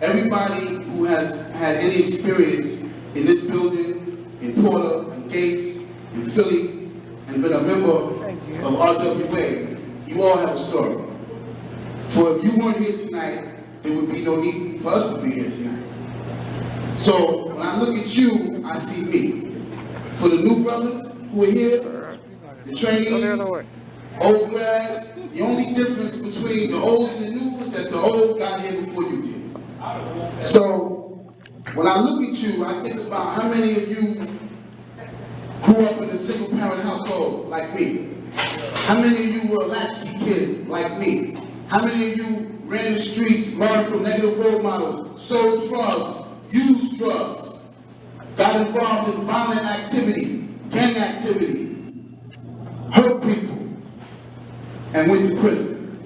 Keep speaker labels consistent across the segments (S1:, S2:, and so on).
S1: everybody who has had any experience in this building, in Porter, in Gates, in Philly, and been a member of RWA, you all have a story. For if you weren't here tonight, there would be no need for us to be here tonight. So when I look at you, I see me. For the new brothers who are here, the trainees, old grads, the only difference between the old and the new is that the old got here before you did. So when I look at you, I think about how many of you grew up in a single parent household like me. How many of you were a latchkey kid like me? How many of you ran the streets, learned from negative role models, sold drugs, used drugs, got involved in violent activity, gang activity, hurt people, and went to prison?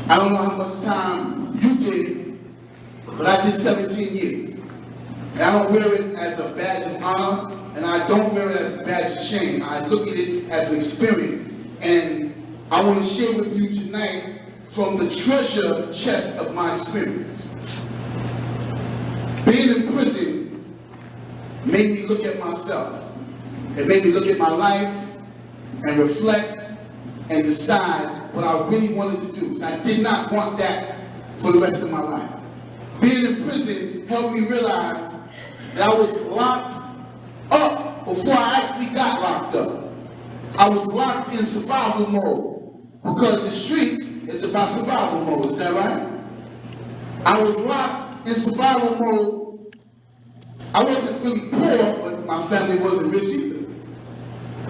S1: I don't know how much time you did, but I did 17 years. And I don't wear it as a badge of honor, and I don't wear it as a badge of shame. I look at it as an experience. And I want to share with you tonight from the treasure chest of my experience. Being in prison made me look at myself. It made me look at my life and reflect and decide what I really wanted to do. I did not want that for the rest of my life. Being in prison helped me realize that I was locked up before I actually got locked up. I was locked in survival mode because the streets is about survival mode, is that right? I was locked in survival mode. I wasn't really poor, but my family wasn't rich either.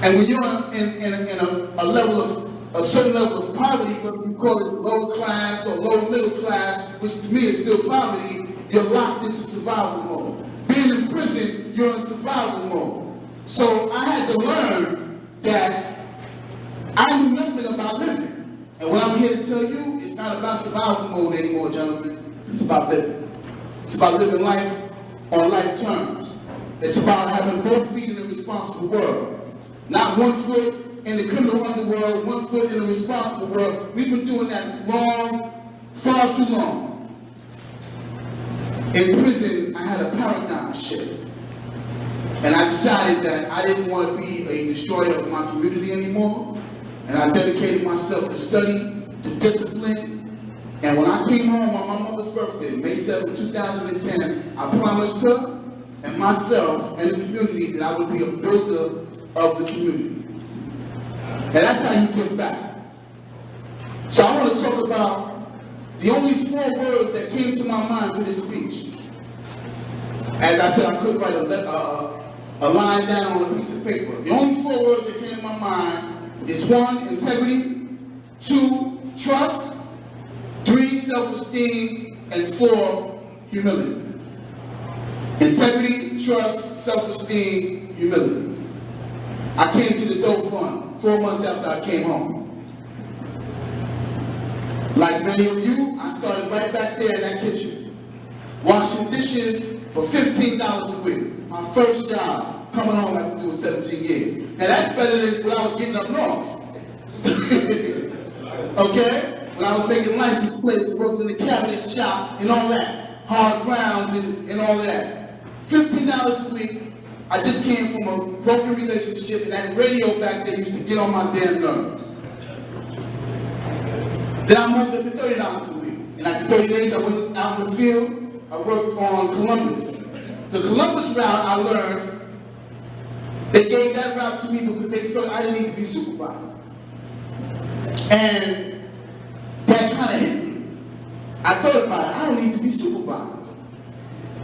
S1: And when you're in a level of, a certain level of poverty, whether you call it low class or low middle class, which to me is still poverty, you're locked into survival mode. Being in prison, you're in survival mode. So I had to learn that I knew nothing about living. And what I'm here to tell you, it's not about survival mode anymore, gentlemen. It's about living. It's about living life on life terms. It's about having both feet in a responsible world. Not one foot in the criminal underworld, one foot in the responsible world. We've been doing that wrong, far too long. In prison, I had a paradigm shift. And I decided that I didn't want to be a destroyer of my community anymore. And I dedicated myself to study, to discipline. And when I came home on my mother's birthday, May 7, 2010, I promised her and myself and the community that I would be a builder of the community. And that's how you give back. So I want to talk about the only 4 words that came to my mind for this speech. As I said, I couldn't write a line down on a piece of paper. The only 4 words that came to my mind is 1, integrity, 2, trust, 3, self-esteem, and 4, humility. Integrity, trust, self-esteem, humility. I came to the Doe Fund 4 months after I came home. Like many of you, I started right back there in that kitchen, washing dishes for $15 a week. My first job, coming home after doing 17 years. Now that's better than when I was getting up north. Okay? When I was making license plates and working in the cabinet shop and all that. Hard grounds and all of that. $15 a week. I just came from a broken relationship, and that radio back there used to get on my damn nerves. Then I moved up to $30 a week. And after 30 days, I went out in the field. I worked on Columbus. The Columbus route, I learned, they gave that route to me because they felt I didn't need to be supervised. And that kind of hit me. I thought about it. I don't need to be supervised.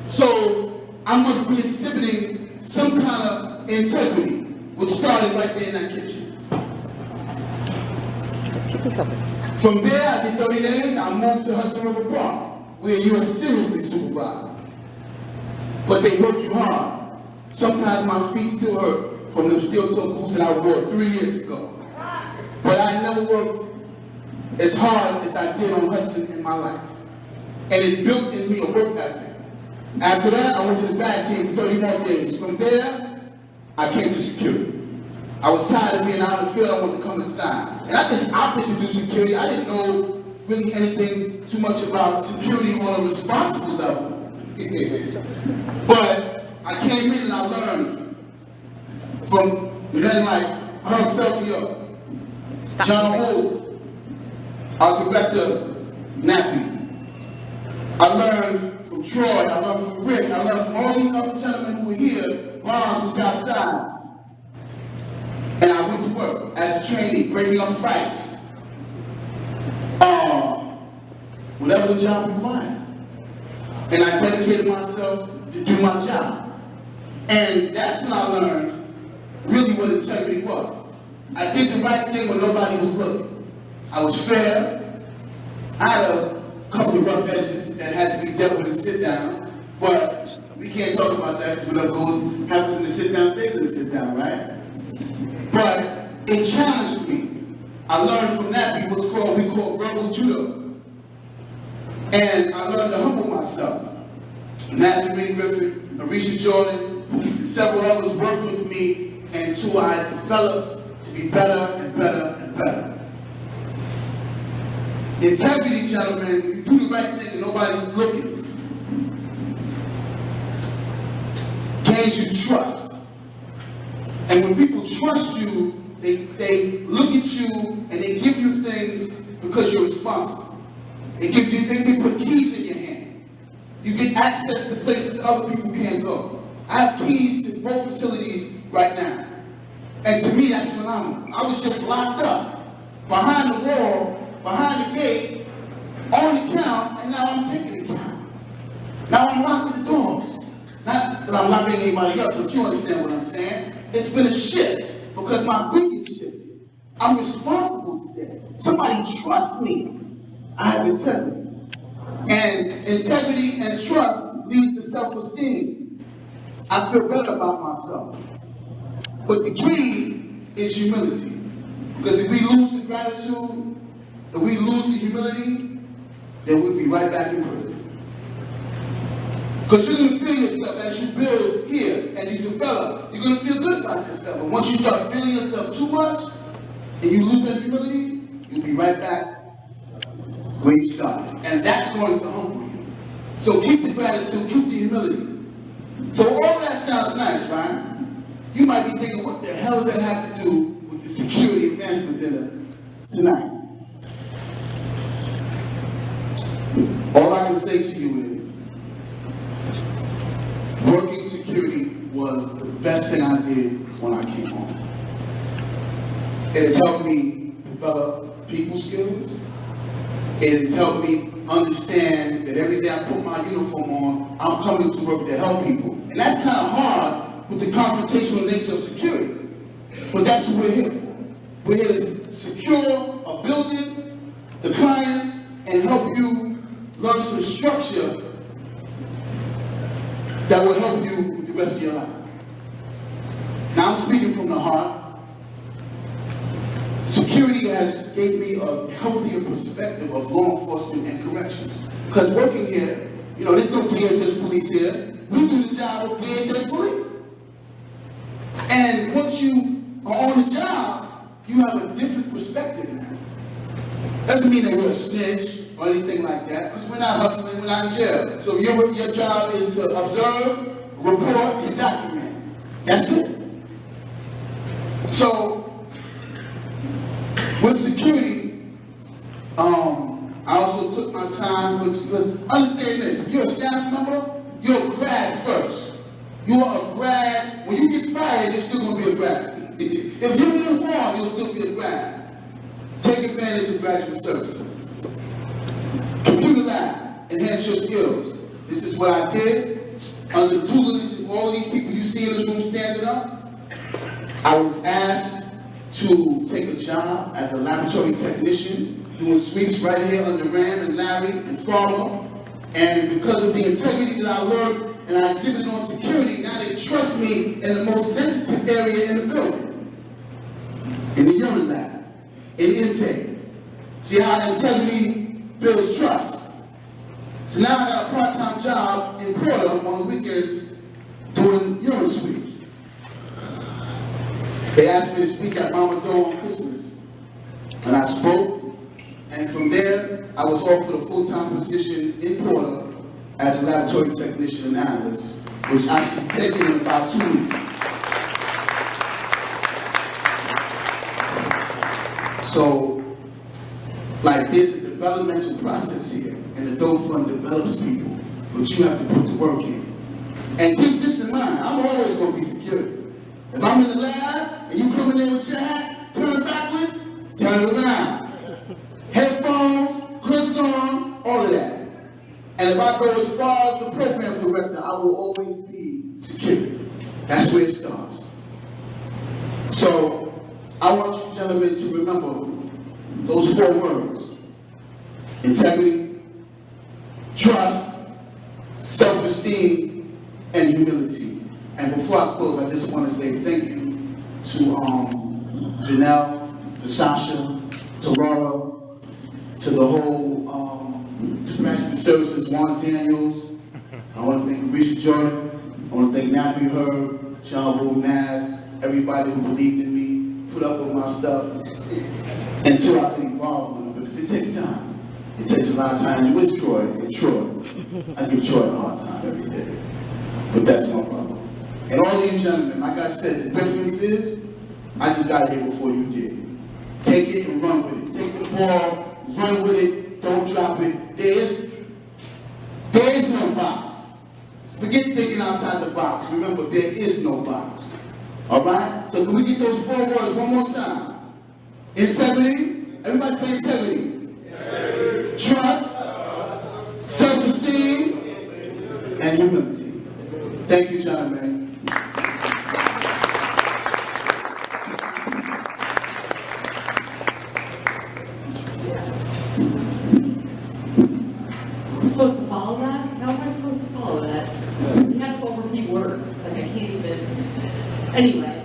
S1: So I must be exhibiting some kind of integrity, which started right there in that kitchen.
S2: Keep it coming.
S1: From there, I did 30 days. I moved to Hudson River Park, where you are seriously supervised. But they work you hard. Sometimes my feet still hurt from them steel-toe boots that I wore 3 years ago. But I never worked as hard as I did on Hudson in my life. And it built in me a work ethic. After that, I went to the bad team for 30 more days. From there, I came to security. I was tired of being out in the field. I wanted to come inside. And I just opted to do security. I didn't know really anything too much about security on a responsible level. But I came in and I learned from men like Herb Feltier, John Wood, our director, Nappy. I learned from Troy, I learned from Rick, I learned from all these other gentlemen who were here, Ron who's outside. And I went to work as a trainee, breaking up fights. Whatever the job required. And I dedicated myself to do my job. And that's when I learned really what integrity was. I did the right thing when nobody was looking. I was fair. I had a couple of rough edges that had to be dealt with in sit-downs, but we can't talk about that because whatever happens in the sit-down stays in the sit-down, right? But it challenged me. I learned from that we call verbal judo. And I learned to humble myself. Nazarene Griffith, Arisha Jordan, and several others worked with me until I developed to be better and better and better. Integrity, gentlemen, when you do the right thing and nobody's looking, gains you trust. And when people trust you, they look at you and they give you things because you're responsible. They put keys in your hand. You get access to places other people can't go. I have keys to both facilities right now. And to me, that's phenomenal. I was just locked up, behind the wall, behind the gate, on the count, and now I'm taking the count. Now I'm locking the doors. Not that I'm locking anybody up, but you understand what I'm saying. It's been a shift because my thinking shifted. I'm responsible today. Somebody trusts me. I have integrity. And integrity and trust leads to self-esteem. I feel better about myself. But the key is humility. Because if we lose the gratitude, if we lose the humility, then we'll be right back in prison. Because you're going to feel yourself as you build here and you develop. You're going to feel good about yourself. And once you start feeling yourself too much and you lose that humility, you'll be right back where you started. And that's going to humble you. So keep the gratitude, keep the humility. So all that sounds nice, right? You might be thinking, what the hell does that have to do with the security advancement dinner tonight? All I can say to you is, working security was the best thing I did when I came home. It has helped me develop people skills. It has helped me understand that every day I put my uniform on, I'm coming to work to help people. And that's kind of hard with the confrontational nature of security. But that's what we're here for. We're here to secure a building, the clients, and help you learn some structure that will help you with the rest of your life. Now I'm speaking from the heart. Security has gave me a healthier perspective of law enforcement and corrections. Because working here, there's no DHS police here. We do the job of DHS police. And once you are on the job, you have a different perspective now. Doesn't mean that we're a snitch or anything like that, because we're not hustling, we're not in jail. So your job is to observe, report, and document. That's it. So, with security, I also took my time, because understand this, if you're a staff member, you're a grad first. You are a grad. When you get fired, you're still going to be a grad. If you move on, you'll still be a grad. Take advantage of graduate services. Computer lab, enhance your skills. This is what I did. Under the tutelage of all of these people you see in this room standing up, I was asked to take a job as a laboratory technician, doing sweeps right here under Ram and Larry and Farmer. And because of the integrity that I learned and I exhibited on security, now they trust me in the most sensitive area in the building. In the urine lab, in intake. See how integrity builds trust. So now I got a part-time job in Porter on the weekends doing urine sweeps. They asked me to speak at Mama Doe on Christmas. And I spoke, and And from there, I was offered a full-time position in Porter as a laboratory technician and analyst, which I should be taking in about 2 weeks. So, like, there's a developmental process here, and the Doe Fund develops people, but you have to put the work in. And keep this in mind, I'm always going to be security. If I'm in the lab, and you come in there with your hat, turn backwards, turn it around. Headphones, hoods on, all of that. And if I go as far as the program director, I will always be security. That's where it starts. So, I want you gentlemen to remember those 4 words: integrity, trust, self-esteem, and humility. And before I close, I just want to say thank you to Janelle, to Sasha, to Laura, to the whole, to Graduate Services, Juan Daniels. I want to thank Risha Jordan. I want to thank Nappy Herb, John Will Naz, everybody who believed in me, put up with my stuff until I can evolve with it, because it takes time. It takes a lot of time. You with Troy, and Troy. I give Troy a hard time every day. But that's no problem. And all of you gentlemen, like I said, the difference is, I just got here before you did. Take it and run with it. Take the ball, run with it, don't drop it. There is no box. Forget thinking outside the box. Remember, there is no box. All right? So can we get those 4 words one more time? Integrity. Everybody say integrity. Integrity. Trust. Self-esteem. And humility. Thank you, gentlemen.
S2: I'm supposed to follow that? How am I supposed to follow that? You have to all repeat words. It's like I can't even. Anyway.